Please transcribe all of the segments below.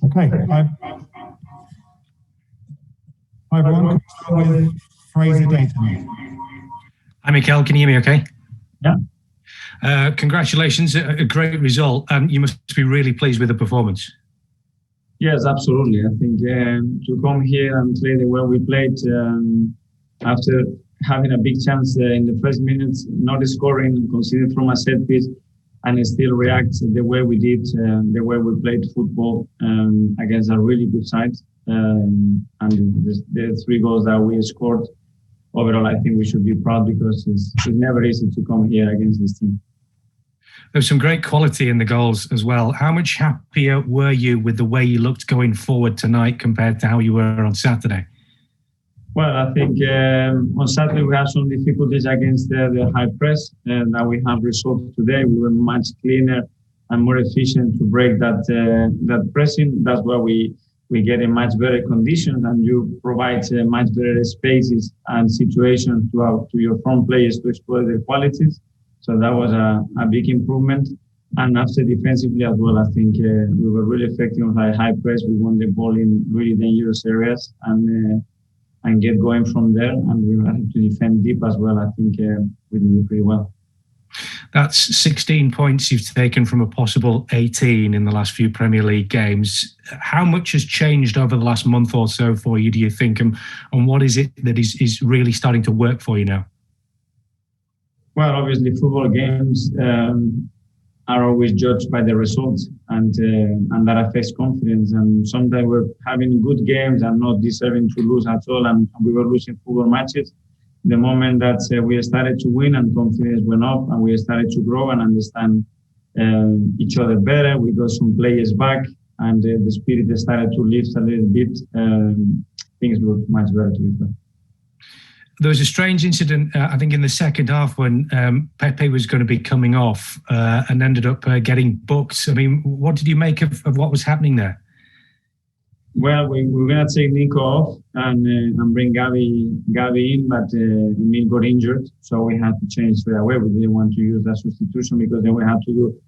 Okay. Hi everyone. Can we start with Fraser Dayton? Hi Mikel, can you hear me okay? Yeah. Congratulations, a great result. You must be really pleased with the performance. Yes, absolutely. I think to come here and play the way we played after having a big chance in the first minutes, not scoring, considered from a set piece, and still react the way we did, the way we played football against a really good side. And the 3 goals that we scored, overall, I think we should be proud because it's never easy to come here against this team. There's some great quality in the goals as well. How much happier were you with the way you looked going forward tonight compared to how you were on Saturday? Well, I think on Saturday we had some difficulties against the high press that we have resolved today. We were much cleaner and more efficient to break that pressing. That's why we get in much better conditions, and you provide much better spaces and situations to your front players to exploit their qualities. So that was a big improvement. And after defensively as well, I think we were really effective on high press. We won the ball in really dangerous areas and get going from there. And we had to defend deep as well. I think we did it pretty well. That's 16 points you've taken from a possible 18 in the last few Premier League games. How much has changed over the last month or so for you, do you think? And what is it that is really starting to work for you now? Well, obviously, football games are always judged by the results, and that affects confidence. And sometimes we're having good games and not deserving to lose at all, and we were losing football matches. The moment that we started to win and confidence went up, and we started to grow and understand each other better, we got some players back, and the spirit started to lift a little bit. Things looked much better to be fair. There was a strange incident, I think, in the second half when Pepe was going to be coming off and ended up getting booked. I mean, what did you make of what was happening there? Well, we were going to take Nico off and bring Gavi in, but Emil got injured, so we had to change straight away. We didn't want to use that substitution because then we had to do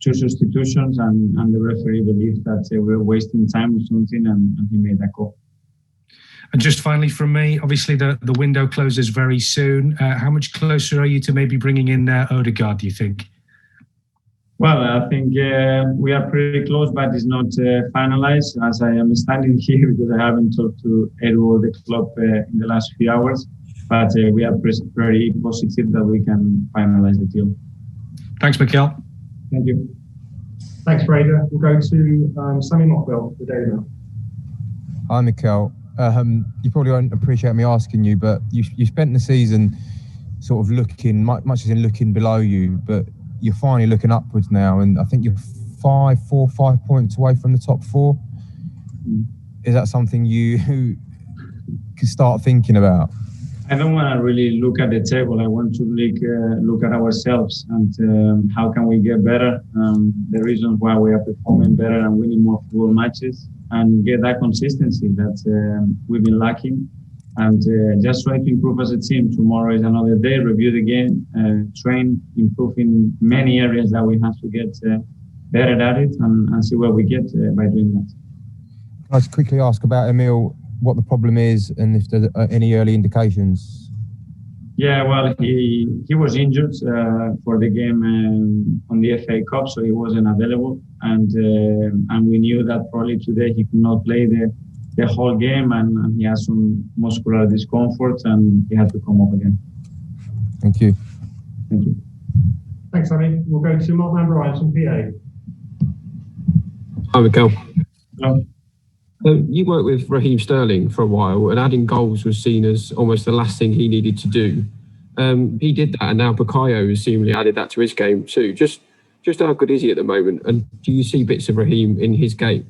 2 substitutions, and the referee believed that we were wasting time or something, and he made that call. And just finally from me, obviously the window closes very soon. How much closer are you to maybe bringing in Odegaard, do you think? Well, I think we are pretty close, but it's not finalized as I am standing here because I haven't talked to Edu or the club in the last few hours. But we are very positive that we can finalize the deal. Thanks, Mikel. Thank you. Thanks, Fraser. We'll go to Sammy Mockwell, the Daily Mail. Hi, Mikel. You probably won't appreciate me asking you, but you spent the season sort of looking, much as in looking below you, but you're finally looking upwards now, and I think you're 5 points away from the top 4. Is that something you can start thinking about? I don't want to really look at the table. I want to look at ourselves and how can we get better, the reasons why we are performing better and winning more football matches, and get that consistency that we've been lacking, and just try to improve as a team. Tomorrow is another day, review the game, train, improve in many areas that we have to get better at it, and see where we get by doing that. Can I just quickly ask about Emil, what the problem is and if there are any early indications? Yeah, well, he was injured for the game on the FA Cup, so he wasn't available, and we knew that probably today he could not play the whole game, and he has some muscular discomfort, and he had to come up again. Thank you. Thank you. Thanks, Sammy. We'll go to Mark Van from PA. Hi, Mikel. Hello. You worked with Raheem Sterling for a while, and adding goals was seen as almost the last thing he needed to do. He did that, and now Bukayo has seemingly added that to his game too. Just how good is he at the moment, and do you see bits of Raheem in his game?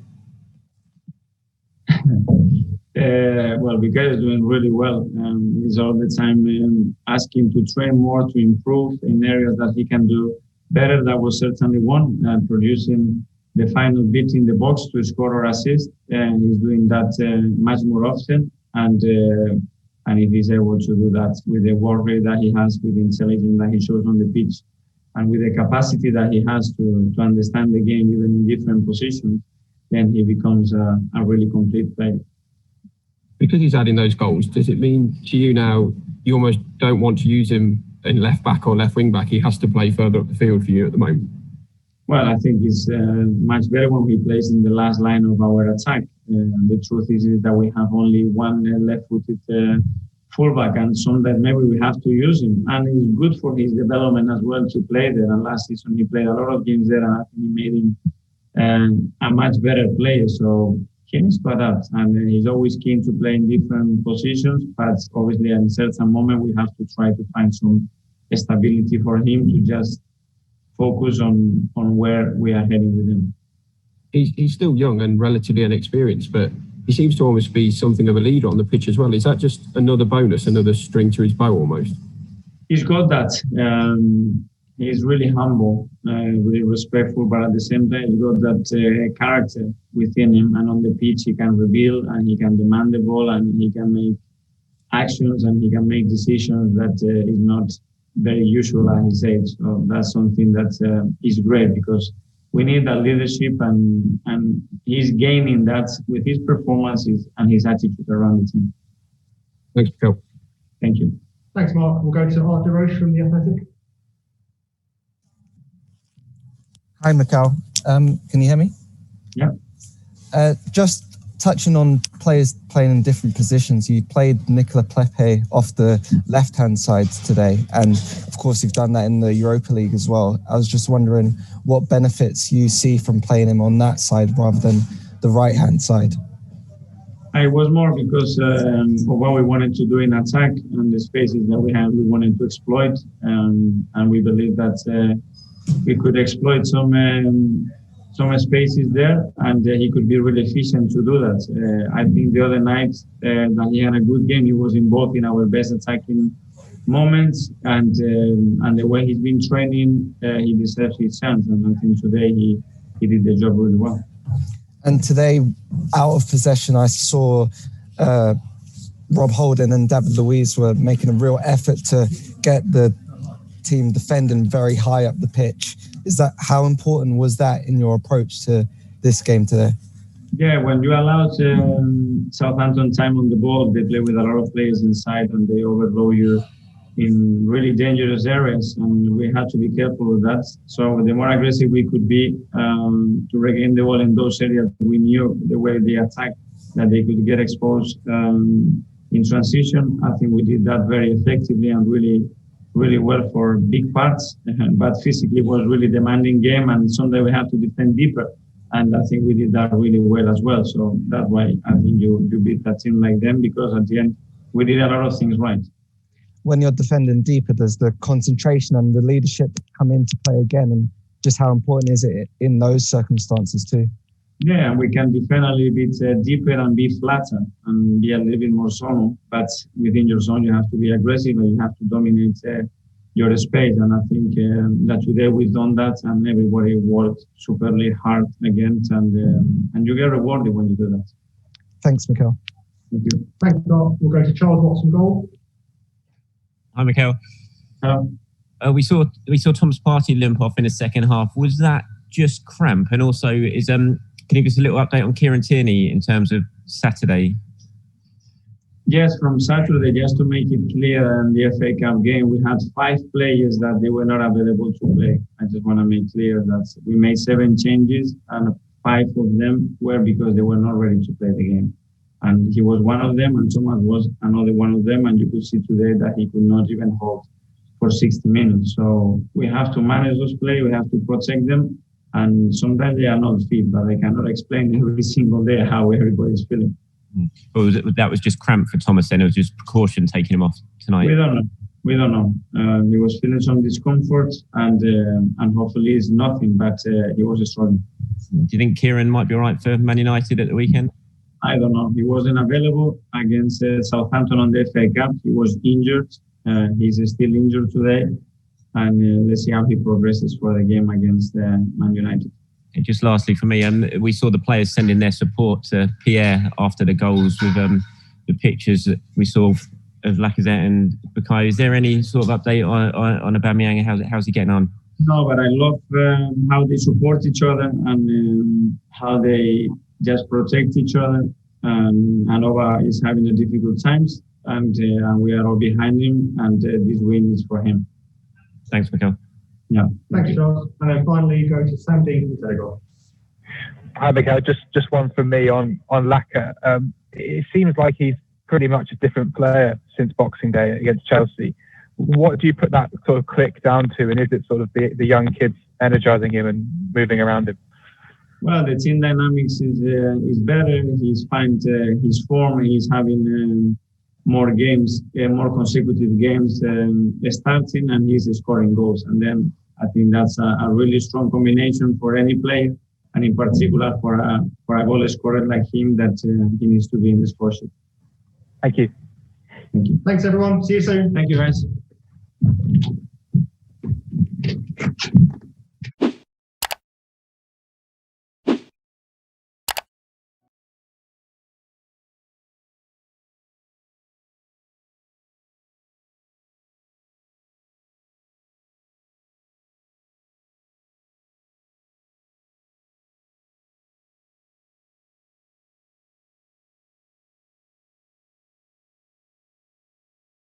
Well, Bukayo is doing really well. He's all the time asking to train more, to improve in areas that he can do better. That was certainly one, producing the final bit in the box to score or assist, and he's doing that much more often. And if he's able to do that with the work rate that he has, with the intelligence that he shows on the pitch, and with the capacity that he has to understand the game even in different positions, then he becomes a really complete player. Because he's adding those goals, does it mean to you now you almost don't want to use him in left back or left wing back? He has to play further up the field for you at the moment. Well, I think it's much better when he plays in the last line of our attack. The truth is that we have only one left-footed fullback, and sometimes maybe we have to use him. And it's good for his development as well to play there. And last season he played a lot of games there, and I think he made him a much better player. So he needs to adapt, and he's always keen to play in different positions. But obviously, at a certain moment, we have to try to find some stability for him to just focus on where we are heading with him. He's still young and relatively inexperienced, but he seems to almost be something of a leader on the pitch as well. Is that just another bonus, another string to his bow almost? He's got that. He's really humble, really respectful, but at the same time, he's got that character within him. And on the pitch, he can reveal and he can demand the ball and he can make actions and he can make decisions that is not very usual at his age. So that's something that is great because we need that leadership and he's gaining that with his performances and his attitude around the team. Thanks, Mikel. Thank you. Thanks, Mark. We'll go to Art DeRoche from The Athletic. Hi, Mikel. Can you hear me? Yeah. Just touching on players playing in different positions, you played Nicola Pepe off the left-hand side today, and of course you've done that in the Europa League as well. I was just wondering what benefits you see from playing him on that side rather than the right-hand side. It was more because of what we wanted to do in attack and the spaces that we had, we wanted to exploit, and we believe that we could exploit some spaces there, and he could be really efficient to do that. I think the other night that he had a good game. He was involved in our best attacking moments, and the way he's been training, he deserves his chance. And I think today he did the job really well. And today, out of possession, I saw Rob Holding and David Luiz were making a real effort to get the team defending very high up the pitch. How important was that in your approach to this game today? Yeah, when you allow Southampton time on the ball, they play with a lot of players inside and they overload you in really dangerous areas, and we had to be careful with that. So the more aggressive we could be to regain the ball in those areas, we knew the way they attack that they could get exposed in transition. I think we did that very effectively and really well for big parts, but physically it was really demanding game, and sometimes we had to defend deeper, and I think we did that really well as well. So that's why I think you beat that team like them, because at the end we did a lot of things right. When you're defending deeper, does the concentration and the leadership come into play again, and just how important is it in those circumstances too? Yeah, we can defend a little bit deeper and be flatter and be a little bit more zonal. But within your zone, you have to be aggressive and you have to dominate your space. And I think that today we've done that, and everybody worked superly hard against, and you get rewarded when you do that. Thanks, Mikel. Thank you. Thanks, Mark. We'll go to Charles Watson goal. Hi, Mikel. We saw Thomas Partey limp off in the second half. Was that just cramp? And also, can you give us a little update on Kieran Tierney in terms of Saturday? Yes, from Saturday, just to make it clear, in the FA Cup game, we had 5 players that they were not available to play. I just want to make clear that we made 7 changes, and 5 of them were because they were not ready to play the game. And he was one of them, and Thomas was another one of them, and you could see today that he could not even hold for 60 minutes. So we have to manage those players, we have to protect them, and sometimes they are not fit, but I cannot explain every single day how everybody is feeling. Well, that was just cramp for Thomas then? It was just precaution taking him off tonight? We don't know. He was feeling some discomfort, and hopefully it's nothing, but he was struggling. Do you think Kieran might be all right for Man United at the weekend? I don't know. He wasn't available against Southampton on the FA Cup. He was injured. He's still injured today. And let's see how he progresses for the game against Man United. And just lastly for me, we saw the players sending their support to Pierre after the goals with the pictures that we saw of Lacazette and Bukayo. Is there any sort of update on Aubameyang? How's he getting on? No, but I love how they support each other and how they just protect each other. Anova is having a difficult times, and we are all behind him. And this win is for him. Thanks, Mikel. Yeah. Thank you, Charles. And then finally, go to Sam Dean from Telegraph. Hi, Mikel. Just one from me on Laka. It seems like he's pretty much a different player since Boxing Day against Chelsea. What do you put that sort of click down to, and is it sort of the young kids energizing him and moving around him? Well, the team dynamics is better. He's found his form. He's having more games, more consecutive games starting, and he's scoring goals. And then I think that's a really strong combination for any player, and in particular for a goal scorer like him, that he needs to be in the score sheet. Thank you. Thank you. Thanks, everyone. See you soon. Thank you, guys.